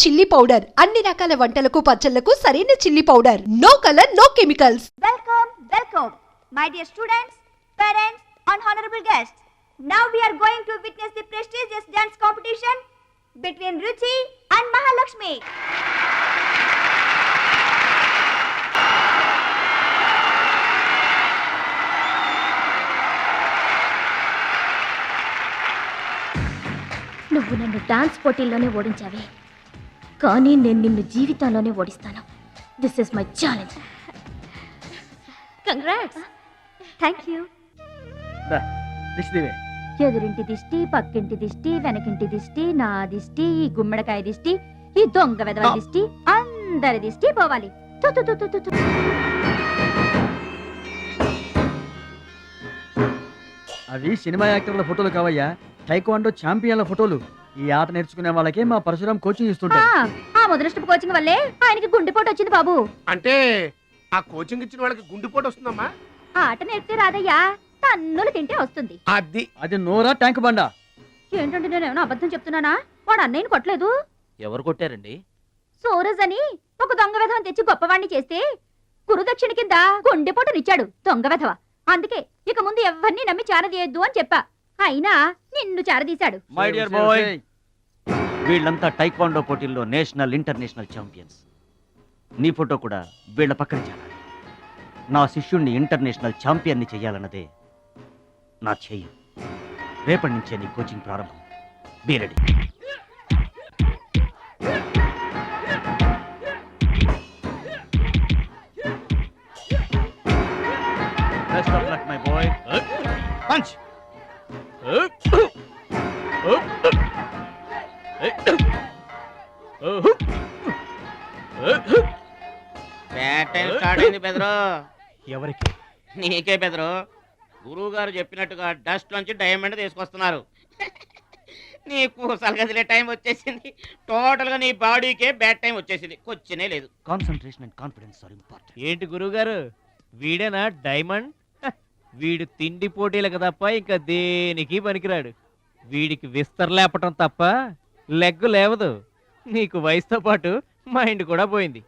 Chilli powder అన్ని రకాల వంటలకు పచ్చళ్లకు సరైన chilli powder. No colour no chemicals. Welcome my dear students, parents and honorable guests. Now we are going to witness the prestigious dance competition between Ruchi and Mahalakshmi. నువ్వు నన్ను dance పోటీల్లోనే ఓడించావే, కానీ నేను నిన్ను జీవితంలోనే ఓడిస్తాను. This is my challenge. Congrats. Thank you. ఎదురింటి దిష్టి, పక్కింటి దిష్టి, వెనకింటి దిష్టి, నా దిష్టి, ఈ గుమ్మడికాయ దిష్టి, ఈ దొంగ వెధవ దిష్టి, అందరి దిష్టి పోవాలి. అవి సినిమా యాక్టర్ల ఫోటోలు కావయ్యా, టైక్వాండో ఛాంపియన్ల ఫోటోలు. ఈ ఆట నేర్చుకునే వాళ్ళకి మా పరశురాం కోచింగ్ ఇస్తుంటారు. ఆ మొదలస్టప్ కోచింగ్ వల్లే ఆయనకి గుండెపోటు వచ్చింది బాబు. అంటే ఆ కోచింగ్ ఇచ్చిన వాళ్ళకి గుండెపోటు వస్తుందమ్మా? ఆట నేర్పితే రాదయ్యా, తన్నులు తింటే వస్తుంది. అది నోరా ట్యాంక్ బండా? ఏంటంటే నేనేమన్నా అబద్ధం చెప్తున్నానా? వాడు అన్నయ్యని కొట్టలేదు. ఎవరు కొట్టారండి? సూరజ్ అని ఒక దొంగ వెధవం తెచ్చి గొప్పవాణ్ణి చేస్తే గురుదక్షిణ కింద గుండెపోటునిచ్చాడు దొంగ వెధవ. అందుకే ఇక ముందు ఎవరిని నమ్మి చారదీయద్దు అని చెప్పా. అయినా నిన్ను చారదీశాడు. మై డియర్ బాయ్, వీళ్ళంతా టైక్వాండో పోటీల్లో నేషనల్ ఇంటర్నేషనల్ ఛాంపియన్స్. నీ ఫోటో కూడా వీళ్ళ పక్కన చేరాలి. నా శిష్యుణ్ణి ఇంటర్నేషనల్ ఛాంపియన్ని చెయ్యాలన్నదే నా చెయ్యి. రేపటి నుంచే నీ కోచింగ్ ప్రారంభం. Be ready. Best of luck my boy. Punch. Battle start అయింది బెదరు. ఎవరికి? నీకే బెదరు. గురువు గారు చెప్పినట్టుగా డస్ట్ నుంచి డైమండ్ తీసుకొస్తున్నారు. నీకు సలగదిలే టైం వచ్చేసింది. టోటల్ గా నీ బాడీకే బ్యాడ్ టైం వచ్చేసింది. కొచ్చినే లేదు. Concentration and confidence are important. ఏంటి గురువు గారు, వీడేనా డైమండ్? వీడు తిండి పోటీలకు తప్ప ఇంకా దేనికి పనికిరాడు. వీడికి విస్తరలేపటం తప్ప లెగ్గు లేవదు. నీకు వయసుతో పాటు మైండ్ కూడా పోయింది.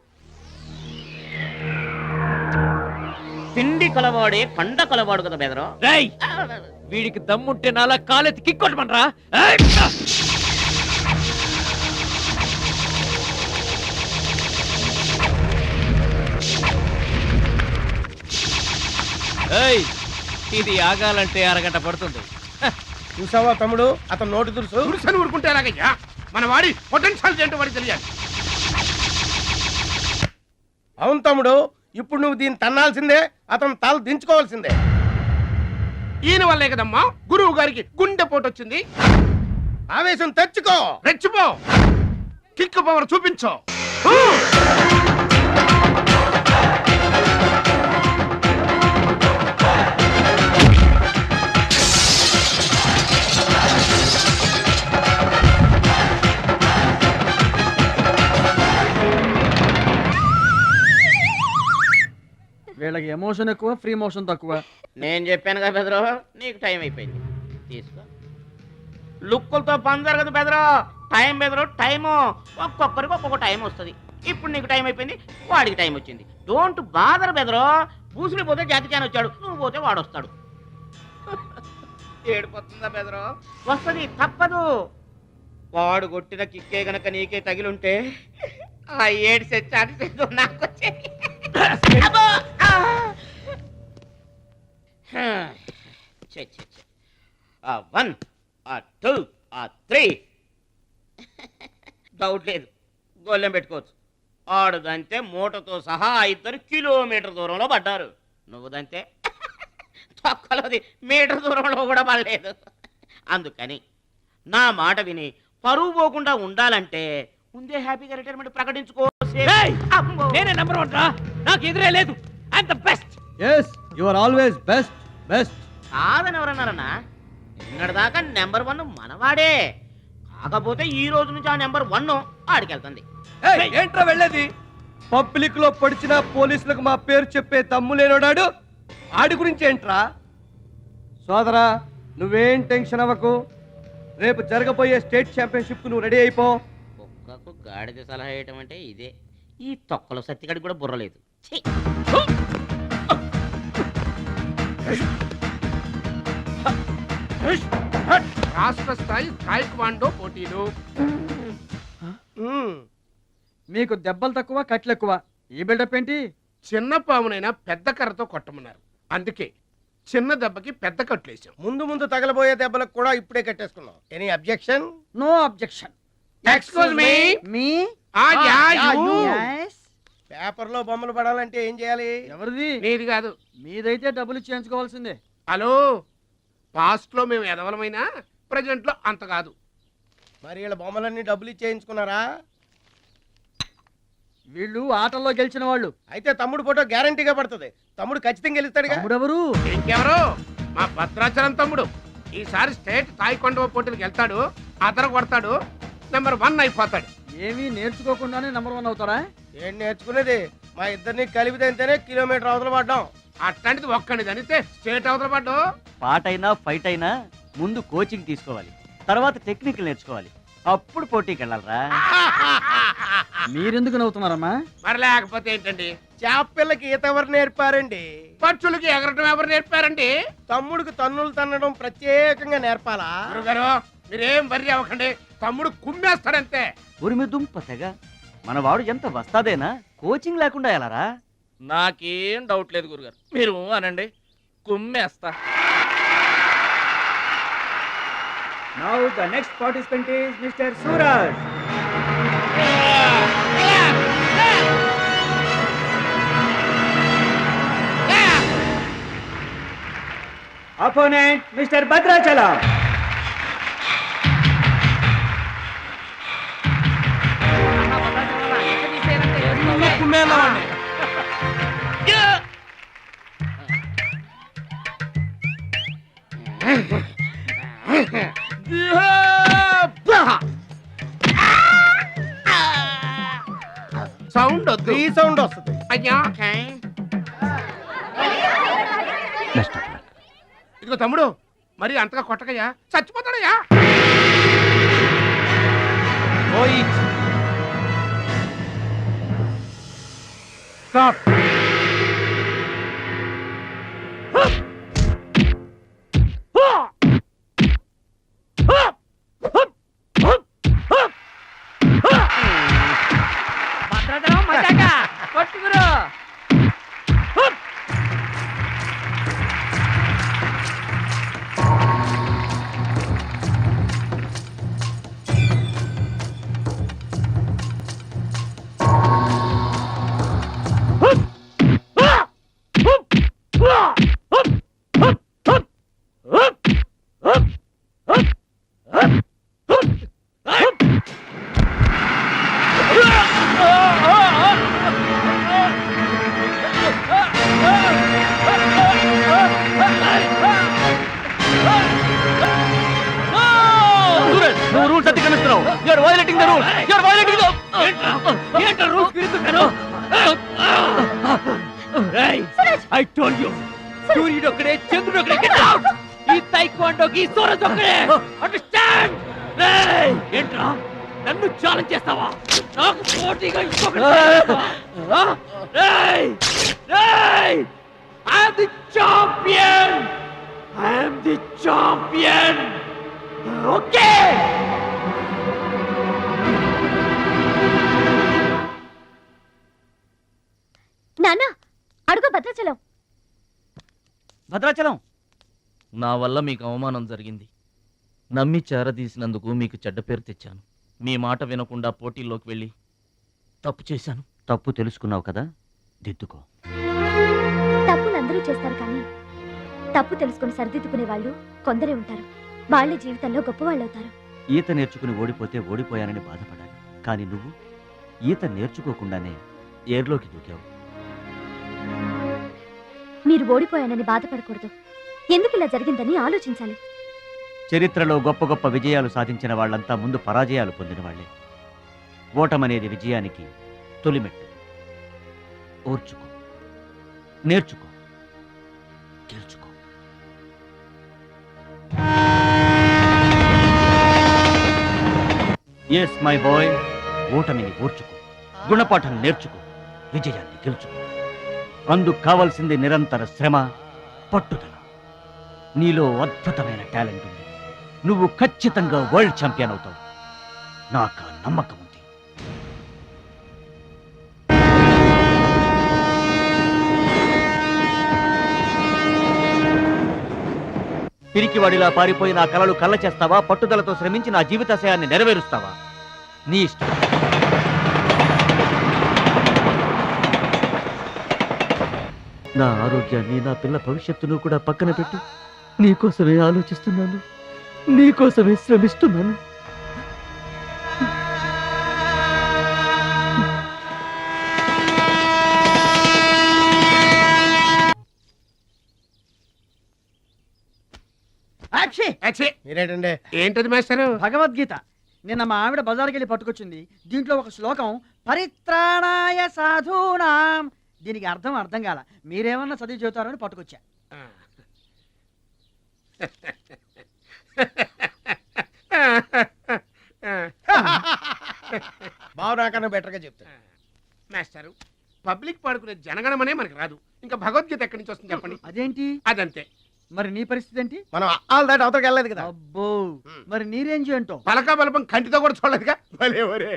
తిండి కలవాడే కండ కలవాడు కదా బెదరు. వీడికి దమ్ముంటే నాలా కాలెత్తి కిక్కొట్టమనరా. ఇది ఆగాలంటే అరగంట పడుతుంది. చూసావా తమ్ముడు, అతను నోటి దురుసని ఊరుకుంటే ఎలాగయ్యా? మన వాడి పొటెన్షియల్ ఏంటో వాడికి తెలియాలి. అవును తమ్ముడు, ఇప్పుడు నువ్వు దీన్ని తన్నాల్సిందే, అతను తల దించుకోవాల్సిందే. ఈయన వల్లే కదమ్మా గురువు గారికి గుండెపోటు వచ్చింది. ఆవేశం తెచ్చుకో, రెచ్చిపో, కిక్ పవర్ చూపించో. వీళ్ళకి ఎమోషన్ ఎక్కువ, ఫ్రీ మోషన్ తక్కువ. నేను చెప్పాను కదా బెదరు, నీకు టైం అయిపోయింది. తీసుకో. లుక్కులతో పని జరగదు బెదరు. టైం బెదరు, టైము. ఒక్కొక్కరికి ఒక్కొక్క టైం వస్తుంది. ఇప్పుడు నీకు టైం అయిపోయింది, వాడికి టైం వచ్చింది. డోంట్ బాదర్ బెదరు. పూసులు పోతే జాతికాని వచ్చాడు, నువ్వు పోతే వాడు వస్తాడు. ఏడిపోతుందా బెదరు? వస్తుంది, తప్పదు. వాడు కొట్టిన కిక్కే గనక నీకే తగిలుంటే ఆ ఏడు సెట్ నాకు వచ్చే. One, two, three. డౌట్ లేదు, గోళ్ళెం పెట్టుకోవచ్చు. ఆడుదంతే మూటతో సహా 2 కిలోమీటర్ దూరంలో పడ్డారు. నువ్వుదంతే తొక్కలోది మీటర్ దూరంలో కూడా పడలేదు. అందుకని నా మాట విని పరువు పోకుండా ఉండాలంటే ముందే హ్యాపీగా రిటైర్మెంట్ ప్రకటించుకో. నేనే నంబర్ 1 రా, నాకు ఎదురే లేదు. I'm the best. yes you are always best. కాదని ఎవరన్నారన్నా? నిన్నటిదాకా నెంబర్ 1 మనవాడే. కాకపోతే ఈ రోజు నుంచి ఆ నెంబర్ 1 ఆడికెళ్తుంది. ఏంట్రా వెళ్ళేది? పబ్లిక్ లో పొడిచిన పోలీసులకు మా పేరు చెప్పే దమ్ము లేనోడాడు ఆడి గురించి ఏంట్రా? సోదరా, నువ్వేం టెన్షన్ అవ్వకు. రేపు జరగబోయే స్టేట్ ఛాంపియన్షిప్ నువ్వు రెడీ అయిపో. కుక్కకు గాడిద సలహా వేయటం అంటే ఇదే. ఈ తొక్కలో సత్తిగడికి కూడా బుర్రలేదు. ఛీ! రాష్ట్ర స్థాయి తాయిక్వాండో పోటీలు. మీకు దెబ్బలు తక్కువ కట్లు ఎక్కువ. ఈ బిల్డప్ ఏంటి? చిన్న పామునైనా పెద్ద కర్రతో కొట్టమన్నారు, అందుకే చిన్న దెబ్బకి పెద్ద కట్లేసాం. ముందు ముందు తగలబోయే దెబ్బలకు కూడా ఇప్పుడే కట్టేసుకున్నాం. Any objection? No objection. Excuse me. మీ పేపర్ లో బొమ్మలు పడాలంటే ఏం చేయాలి? ఎవరిది? నీది కాదు. మీదైతే డబ్బులు చేయించుకోవాల్సిందే. హలో, పాస్ట్ లో మేము ఎదవలమైనా ప్రజెంట్ లో అంత కాదు. మరి వీళ్ళ బొమ్మలన్నీ డబ్బులు ఇచ్చేయించుకున్నారా? వీళ్ళు ఆటల్లో గెలిచిన వాళ్ళు. అయితే తమ్ముడు ఫోటో గ్యారంటీగా పడుతుంది. తమ్ముడు ఖచ్చితంగా గెలుస్తాడుగా. తమ్ముడెవరు? ఇంకెవరు? మా భద్రాచలం తమ్ముడు. ఈసారి స్టేట్ తాయికొండ పోటీలకు వెళ్తాడు, అదర కొడతాడు, నెంబర్ 1 అయిపోతాడు. ఏమీ నేర్చుకోకుండానే నెంబర్ 1 అవుతారా? ఏం నేర్చుకునేది? మా ఇద్దరిని కలిపితేనే కిలోమీటర్ అవతల పడ్డాం. అట్లాంటిది ఒక్కడిది అనితే స్టేట్ అవతల పడ్డు. పాటైనా ఫైట్ అయినా ముందు కోచింగ్ తీసుకోవాలి, తర్వాత టెక్నిక్ నేర్చుకోవాలి, అప్పుడు పోటీకి వెళ్ళాలరా. మీరెందుకు నవ్వుతున్నారమ్మా? మరి లేకపోతే ఏంటండి? చేపపిల్లకి ఈత ఎవరు నేర్పారండి? పక్షులకి ఎగరటం ఎవరు నేర్పారండి? తమ్ముడికి తన్నులు తన్నడం ప్రత్యేకంగా నేర్పాలా? గురుగారు మీరేం వర్రీ అవ్వకండి, తమ్ముడు కుమ్మేస్తాడంతే. ఉరిమి దుంప తెగ మనవాడు ఎంత వస్తాదేనా, కోచింగ్ లేకుండా ఎలారా? నాకేం డౌట్ లేదు గురుగారు, మీరు అనండి, కుమ్మేస్తా. Now the next participant is Mr. Suraj. Opponent Mr. Bhadrachalam. Sound వద్దు. ఈ సౌండ్ వస్తుంది. అయ్యా ఇదిగో తమ్ముడు, మరి అంతగా కొట్టకయ్యా, చచ్చిపోతాడయ్యా. స్టాప్. I told you, సూర్యుడు ఒక్కడే, చంద్రుడు ఒక్కడే. Get out! ఈ తైక్వాండోకి సూరజ్ ఒక్కడే. Understand? రేయ్, ఏంట్రా నన్ను ఛాలెంజ్ చేస్తావా? నాకు పోటీగా ఇంకొకటి చేస్తావా? రేయ్, రేయ్, I am the champion. I am the champion. Okay. నాన్న అడుగు భద్రాచలం. భద్రాచలం, నా వల్ల మీకు అవమానం జరిగింది. నమ్మి చేరదీసినందుకు మీకు చెడ్డ పేరు తెచ్చాను. మీ మాట వినకుండా పోటీల్లోకి వెళ్ళి తప్పు చేశాను. తప్పు తెలుసుకున్నావు కదా, దిద్దుకో. తప్పులు అందరూ చేస్తారు, కానీ తప్పు తెలుసుకుని సరిదిద్దుకునే వాళ్ళు కొందరే ఉంటారు. వాళ్ళ జీవితంలో గొప్పవాళ్ళు అవుతారు. ఈత నేర్చుకుని ఓడిపోతే ఓడిపోయానని బాధపడాలి, కానీ నువ్వు ఈత నేర్చుకోకుండానే ఏర్లోకి దూకావు. మీరు ఓడిపోయానని బాధపడకూడదు. ఎందుకు ఇలా జరిగిందని ఆలోచించాలి. చరిత్రలో గొప్ప గొప్ప విజయాలు సాధించిన వాళ్ళంతా ముందు పరాజయాలు పొందిన వాళ్లే. ఓటమనేది విజయానికి తొలిమెట్టు. ఓర్చుకో, నేర్చుకో, గెలుచుకో. ఎస్ మై బాయ్, ఓటమిని ఓర్చుకో, గుణపాఠం నేర్చుకో, విజయాన్ని గెలుచుకో. అందుకు కావాల్సింది నిరంతర శ్రమ, పట్టుదల. నీలో అద్భుతమైన టాలెంట్ ఉంది. నువ్వు ఖచ్చితంగా వరల్డ్ ఛాంపియన్ అవుతావు. నాకు ఆ నమ్మకం ఉంది. పిరికివాడిలా పారిపోయి నా కలలు కళ్ళ చేస్తావా? పట్టుదలతో శ్రమించి నా జీవితాశయాన్ని నెరవేరుస్తావా? నీ ఇష్టం. నా ఆరోగ్యాన్ని, నా పిల్ల భవిష్యత్తును కూడా పక్కన పెట్టి నీకోసమే ఆలోచిస్తున్నాను, నీకోసమే శ్రమిస్తున్నాను. మీరేంటండి? ఏంటది మాస్టారు? భగవద్గీత నిన్న మా ఆవిడ బజార్కి వెళ్ళి పట్టుకొచ్చింది. దీంట్లో ఒక శ్లోకం పరిత్రాణాయ సాధూనాం, దీనికి అర్థం కాల. మీరేమన్నా చదివి చెబుతారని పట్టుకొచ్చా. బావు నాకన్నా బెటర్గా చెప్తాను. మాస్టారు, పబ్లిక్ పాడుకునే జనగణమనే మనకి రాదు, ఇంకా భగవద్గీత ఎక్కడి నుంచి వస్తుంది చెప్పండి. అదేంటి? అదంతే. మరి నీ పరిస్థితి ఏంటి? మనం ఆల్ దాటి అవతలకి వెళ్ళలేదు కదా. అబ్బో, మరి నీ రేంజ్ ఏంటో? పలకా బలపం కంటితో కూడా చూడలేదుగా. భలే ఒరే.